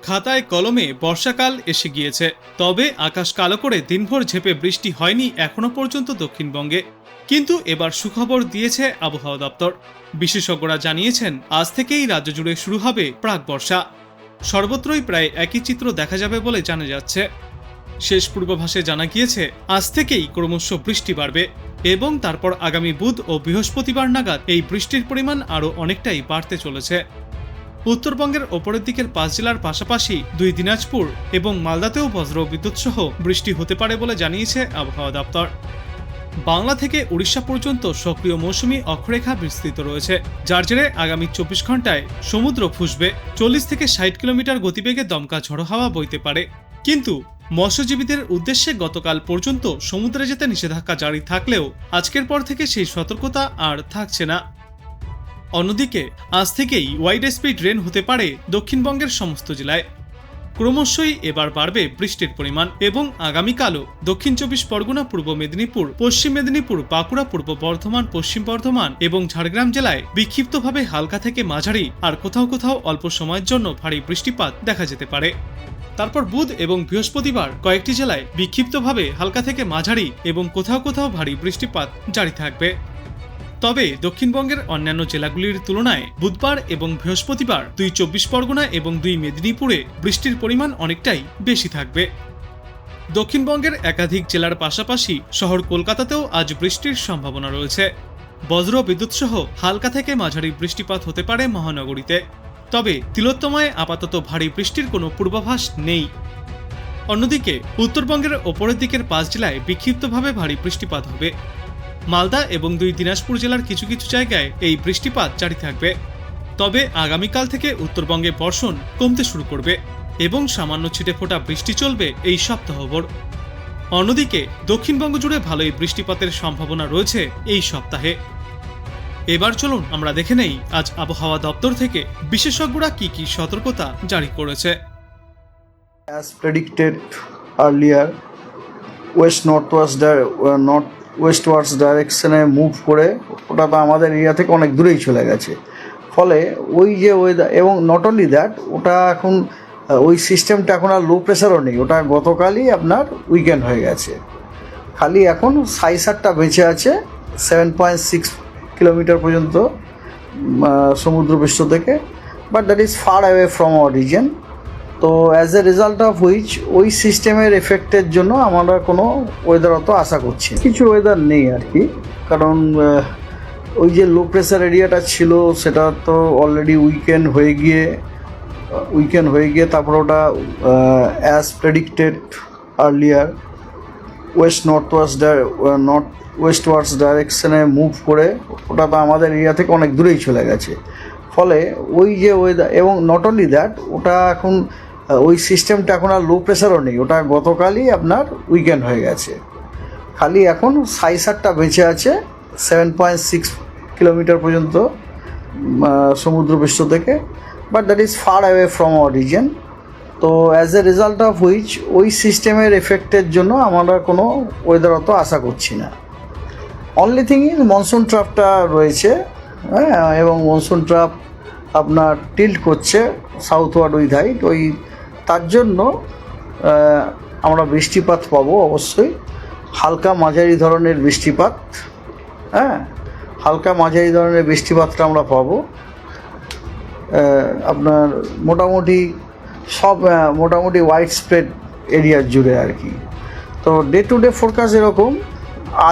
খাতায় কলমে বর্ষাকাল এসে গিয়েছে, তবে আকাশ কালো করে দিনভর ঝেঁপে বৃষ্টি হয়নি এখনো পর্যন্ত দক্ষিণবঙ্গে। কিন্তু এবার সুখবর দিয়েছে আবহাওয়া দপ্তর। বিশেষজ্ঞরা জানিয়েছেন আজ থেকেই রাজ্য জুড়ে শুরু হবে প্রাক বর্ষা। সর্বত্রই প্রায় একই চিত্র দেখা যাবে বলে জানা যাচ্ছে। শেষ পূর্বাভাসে জানা গিয়েছে আজ থেকেই ক্রমশ বৃষ্টি বাড়বে এবং তারপর আগামী বুধ ও বৃহস্পতিবার নাগাদ এই বৃষ্টির পরিমাণ আরও অনেকটাই বাড়তে চলেছে। উত্তরবঙ্গের ওপরের দিকের 5 জেলার পাশাপাশি 2 দিনাজপুর এবং মালদাতেও বজ্র বিদ্যুৎ সহ বৃষ্টি হতে পারে বলে জানিয়েছে আবহাওয়া দপ্তর। বাংলা থেকে উড়িষ্যা পর্যন্ত সক্রিয় মৌসুমী অক্ষরেখা বিস্তৃত রয়েছে, যার জেরে আগামী 24 ঘন্টায় সমুদ্র ফুঁসবে। 40 থেকে 60 কিলোমিটার গতিবেগে দমকা ঝড়ো হাওয়া বইতে পারে। কিন্তু মৎস্যজীবীদের উদ্দেশ্যে গতকাল পর্যন্ত সমুদ্রে যেতে নিষেধাজ্ঞা জারি থাকলেও আজকের পর থেকে সেই সতর্কতা আর থাকছে না। অন্যদিকে আজ থেকেই ওয়াইড স্পিড রেন হতে পারে দক্ষিণবঙ্গের সমস্ত জেলায়। ক্রমশই এবার বাড়বে বৃষ্টির পরিমাণ এবং আগামীকালও দক্ষিণ 24 পরগনা, পূর্ব মেদিনীপুর, পশ্চিম মেদিনীপুর, বাঁকুড়া, পূর্ব বর্ধমান, পশ্চিম বর্ধমান এবং ঝাড়গ্রাম জেলায় বিক্ষিপ্তভাবে হালকা থেকে মাঝারি আর কোথাও কোথাও অল্প সময়ের জন্য ভারী বৃষ্টিপাত দেখা যেতে পারে। তারপর বুধ এবং বৃহস্পতিবার কয়েকটি জেলায় বিক্ষিপ্তভাবে হালকা থেকে মাঝারি এবং কোথাও কোথাও ভারী বৃষ্টিপাত জারি থাকবে। তবে দক্ষিণবঙ্গের অন্যান্য জেলাগুলির তুলনায় বুধবার এবং বৃহস্পতিবার 2 24 পরগনা এবং 2 মেদিনীপুরে বৃষ্টির পরিমাণ অনেকটাই বেশি থাকবে। দক্ষিণবঙ্গের একাধিক জেলার পাশাপাশি শহর কলকাতাতেও আজ বৃষ্টির সম্ভাবনা রয়েছে। বজ্র বিদ্যুৎ সহ হালকা থেকে মাঝারি বৃষ্টিপাত হতে পারে মহানগরীতে। তবে তিলোত্তমায় আপাতত ভারী বৃষ্টির কোনো পূর্বাভাস নেই। অন্যদিকে উত্তরবঙ্গের ওপরের দিকের 5 জেলায় বিক্ষিপ্তভাবে ভারী বৃষ্টিপাত হবে। মালদা এবং 2 দিনাজপুর জেলার কিছু কিছু জায়গায় এই বৃষ্টিপাত জারি থাকবে। তবে আগামীকাল থেকে উত্তরবঙ্গে বর্ষণ কমতে শুরু করবে এবং সামান্য ছিটেফোঁটা বৃষ্টি চলবে এই সপ্তাহভর। অন্যদিকে দক্ষিণবঙ্গ জুড়ে ভালোই বৃষ্টিপাতের সম্ভাবনা রয়েছে এই সপ্তাহে। এবার চলুন আমরা দেখে নেই আজ আবহাওয়া দপ্তর থেকে বিশেষজ্ঞরা কি কি সতর্কতা জারি করেছে। As predicted earlier, westwards ডাইরেকশনে মুভ করে ওটা তো আমাদের এরিয়া থেকে অনেক দূরেই চলে গেছে। ফলে ওই যে ওয়েদার, এবং নট অনলি দ্যাট, ওটা এখন ওই সিস্টেমটা এখন আর লো প্রেশারও নেই, ওটা গতকালই আপনার উইকেন্ড হয়ে গেছে। খালি এখন সাইসারটা বেঁচে আছে 7.6 কিলোমিটার পর্যন্ত সমুদ্রপৃষ্ঠ থেকে, but that is far away from our region. তো as a result of which ওই সিস্টেমের এফেক্টের জন্য আমরা কোনো ওয়েদার অত আশা করছি না। কিছু ওয়েদার নেই আর কি, কারণ ওই যে লো প্রেশার এরিয়াটা ছিল সেটা তো অলরেডি উইকেন্ড হয়ে গিয়ে তারপর ওটা অ্যাজ প্রেডিক্টেড আর্লিয়ার ওয়েস্টওয়ার্ডস ডাইরেকশনে মুভ করে ওটা তো আমাদের এরিয়া থেকে অনেক দূরেই চলে গেছে। ফলে ওই যে ওয়েদার, এবং নট অনলি দ্যাট, ওটা এখন ওই সিস্টেমটা এখন আর লো প্রেশারও নেই, ওটা গতকালই আপনার উইকেন্ড হয়ে গেছে। খালি এখন সাইসারটা বেঁচে আছে 7.6 কিলোমিটার পর্যন্ত সমুদ্রপৃষ্ঠ থেকে, but that is far away from our region. তো as a result of which ওই সিস্টেমের এফেক্টের জন্য আমরা কোনো ওয়েদার অত আশা করছি না। অনলি থিং ইজ মনসুন ট্রাফটা রয়েছে, হ্যাঁ, এবং মনসুন ট্রাফ আপনার টিল্ট করছে সাউথওয়ার্ড উইথ হাইট, ওই তার জন্য আমরা বৃষ্টিপাত পাবো অবশ্যই। হালকা মাঝারি ধরনের বৃষ্টিপাত, হ্যাঁ, হালকা মাঝারি ধরনের বৃষ্টিপাতটা আমরা পাবো আপনার মোটামুটি ওয়াইড স্প্রেড এরিয়ার জুড়ে আর কি। তো ডে টু ডে ফোরকাস্ট এরকম,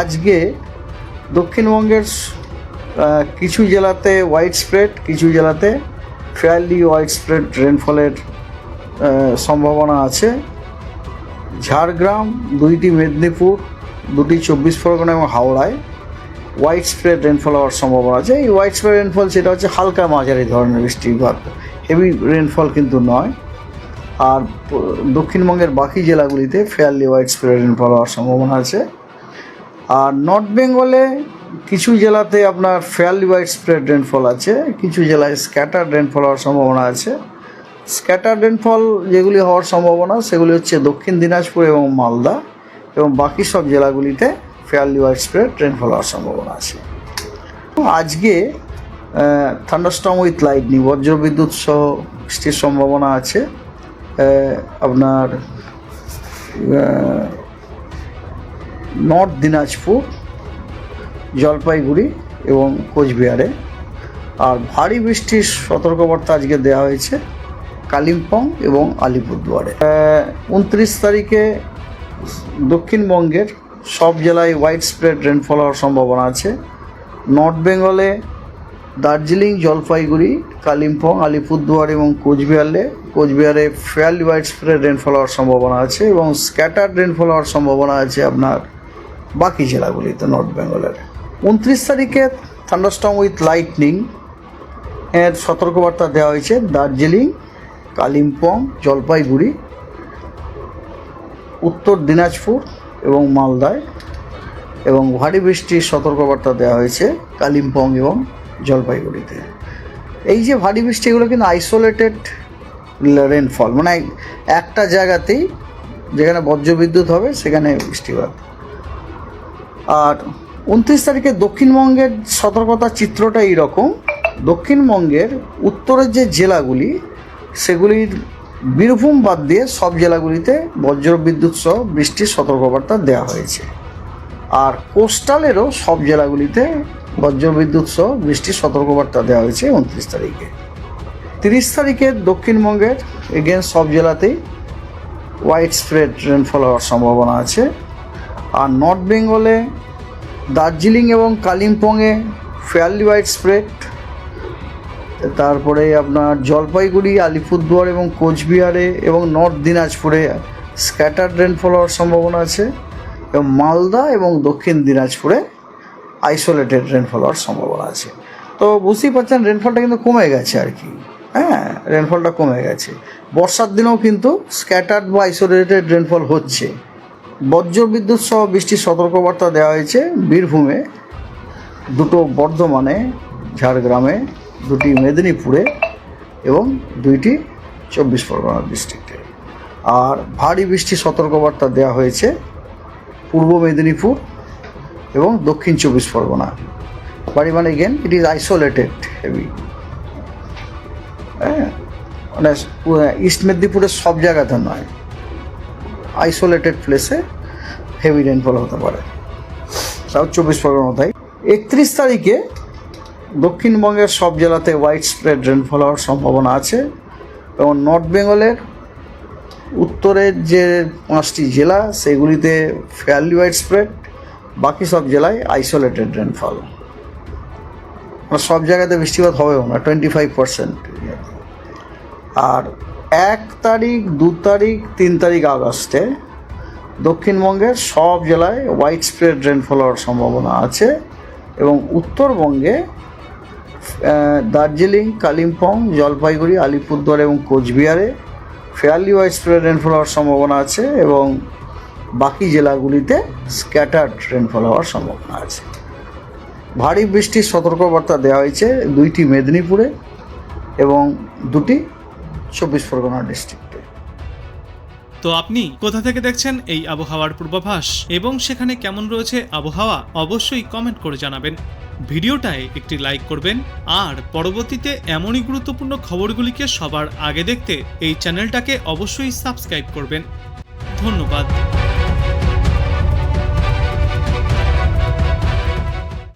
আজকে দক্ষিণবঙ্গের কিছু জেলাতে ওয়াইড স্প্রেড, কিছু জেলাতে ফেয়ারলি ওয়াইড স্প্রেড রেনফলের সম্ভাবনা আছে। ঝাড়গ্রাম, 2টি মেদিনীপুর, 2টি 24 পরগনা এবং হাওড়ায় ওয়াইড স্প্রেড রেনফল হওয়ার সম্ভাবনা আছে। এই ওয়াইড স্প্রেড রেনফল সেটা হচ্ছে হালকা মাঝারি ধরনের বৃষ্টিপাত, হেভি রেনফল কিন্তু নয়। আর দক্ষিণবঙ্গের বাকি জেলাগুলিতে ফেয়ারলি ওয়াইড স্প্রেড রেনফল হওয়ার সম্ভাবনা আছে। আর নর্থ বেঙ্গলে কিছু জেলাতে আপনার ফেয়ারলি ওয়াইড স্প্রেড রেনফল আছে, কিছু জেলায় স্ক্যাটার্ড রেনফল হওয়ার সম্ভাবনা আছে। স্ক্যাটার্ড রেনফল যেগুলি হওয়ার সম্ভাবনা সেগুলি হচ্ছে দক্ষিণ দিনাজপুর এবং মালদা, এবং বাকি সব জেলাগুলিতে ফেয়ারলি ওয়াইড স্প্রেড রেনফল হওয়ার সম্ভাবনা আছে। আজকে থান্ডারস্টর্ম উইথ লাইটনিং, বজ্রবিদ্যুৎ সহ বৃষ্টির সম্ভাবনা আছে। আপনার নর্থ দিনাজপুর, জলপাইগুড়ি এবং কোচবিহারে। আর ভারী বৃষ্টির সতর্কবার্তা আজকে দেওয়া হয়েছে কালিম্পং এবং আলিপুরদুয়ারে। 29 তারিখে দক্ষিণবঙ্গের সব জেলায় হোয়াইট স্প্রেড রেনফল হওয়ার সম্ভাবনা আছে। নর্থ বেঙ্গলে দার্জিলিং, জলপাইগুড়ি, কালিম্পং, আলিপুরদুয়ার এবং কোচবিহারে ফেয়ারলি হোয়াইট স্প্রেড রেনফল হওয়ার সম্ভাবনা আছে এবং স্ক্যাটার্ড রেনফল হওয়ার সম্ভাবনা আছে আপনার বাকি জেলাগুলিতে নর্থ বেঙ্গলের। 29 তারিখে থান্ডারস্টর্ম উইথ লাইটনিং এর সতর্কবার্তা দেওয়া হয়েছে দার্জিলিং, কালিম্পং, জলপাইগুড়ি, উত্তর দিনাজপুর এবং মালদায়, এবং ভারী বৃষ্টির সতর্কবার্তা দেওয়া হয়েছে কালিম্পং এবং জলপাইগুড়িতে। এই যে ভারী বৃষ্টি, এগুলো কিন্তু আইসোলেটেড রেনফল, মানে একটা জায়গাতেই যেখানে বজ্রবিদ্যুৎ হবে সেখানে বৃষ্টিপাত। আর 29 তারিখে দক্ষিণবঙ্গের সতর্কতার চিত্রটা এইরকম। দক্ষিণবঙ্গের উত্তরের যে জেলাগুলি, সেগুলির বীরভূম বাদ দিয়ে সব জেলাগুলিতে বজ্রবিদ্যুৎ সহ বৃষ্টির সতর্কবার্তা দেওয়া হয়েছে। আর কোস্টালেরও সব জেলাগুলিতে বজ্রবিদ্যুৎ সহ বৃষ্টির সতর্কবার্তা দেওয়া হয়েছে 29 তারিখে। 30 তারিখে দক্ষিণবঙ্গের এগেন সব জেলাতেই হোয়াইট স্প্রেড রেনফল হওয়ার সম্ভাবনা আছে। আর নর্থ বেঙ্গলে দার্জিলিং এবং কালিম্পংয়ে ফেয়ারলি হোয়াইট স্প্রেড, তারপরে আপনার জলপাইগুড়ি, আলিপুরদুয়ার এবং কোচবিহারে এবং নর্থ দিনাজপুরে স্ক্যাটার্ড রেনফল হওয়ার সম্ভাবনা আছে, এবং মালদা এবং দক্ষিণ দিনাজপুরে আইসোলেটেড রেনফল হওয়ার সম্ভাবনা আছে। তো বুঝতেই পারছেন রেনফলটা কিন্তু কমে গেছে আর কি। হ্যাঁ, রেনফলটা কমে গেছে। বর্ষার দিনেও কিন্তু স্ক্যাটার্ড বা আইসোলেটেড রেনফল হচ্ছে। বজ্রবিদ্যুৎ সহ বৃষ্টির সতর্কবার্তা দেওয়া হয়েছে বীরভূমে, 2টো বর্ধমানে, ঝাড়গ্রামে, 2টি মেদিনীপুরে এবং 2টি 24 পরগনা ডিস্ট্রিক্টে। আর ভারী বৃষ্টির সতর্কবার্তা দেওয়া হয়েছে পূর্ব মেদিনীপুর এবং দক্ষিণ 24 পরগনা। মানে again it is isolated heavy. হ্যাঁ, মানে ইস্ট মেদিনীপুরের সব জায়গাতে নয়, আইসোলেটেড প্লেসে হেভি রেনফল হতে পারে। সাউথ 24 পরগনা তাই। 31 তারিখে দক্ষিণবঙ্গের সব জেলাতে হোয়াইট স্প্রেড রেনফল হওয়ার সম্ভাবনা আছে এবং নর্থ বেঙ্গলের উত্তরের যে 5টি জেলা সেগুলিতে ফেয়ারলি হোয়াইট স্প্রেড, বাকি সব জেলায় আইসোলেটেড রেনফল। সব জায়গাতে বৃষ্টিপাত হবেও না, 25%। আর 1 তারিখ, 2 তারিখ, 3 তারিখ আগস্টে দক্ষিণবঙ্গের সব জেলায় হোয়াইট স্প্রেড রেনফল হওয়ার সম্ভাবনা আছে এবং উত্তরবঙ্গে দার্জিলিং, কালিম্পং, জলপাইগুড়ি, আলিপুরদুয়ার এবং কোচবিহারে ফেয়ারলি হোয়াইট স্প্রেড রেনফল হওয়ার সম্ভাবনা আছে এবং বাকি জেলাগুলিতে স্ক্যাটার্ড রেনফল হওয়ার সম্ভাবনা আছে। ভারী বৃষ্টির সতর্কবার্তা দেওয়া হয়েছে 2টি মেদিনীপুরে এবং 2টি 24 পরগনা ডিস্ট্রিক্টে। তো আপনি কোথা থেকে দেখছেন এই আবহাওয়ার পূর্বাভাস এবং সেখানে কেমন রয়েছে আবহাওয়া, অবশ্যই কমেন্ট করে জানাবেন। ভিডিওটায় একটি লাইক করবেন আর পরবর্তীতে এমনই গুরুত্বপূর্ণ খবরগুলিকে সবার আগে দেখতে এই চ্যানেলটাকে অবশ্যই সাবস্ক্রাইব করবেন। ধন্যবাদ।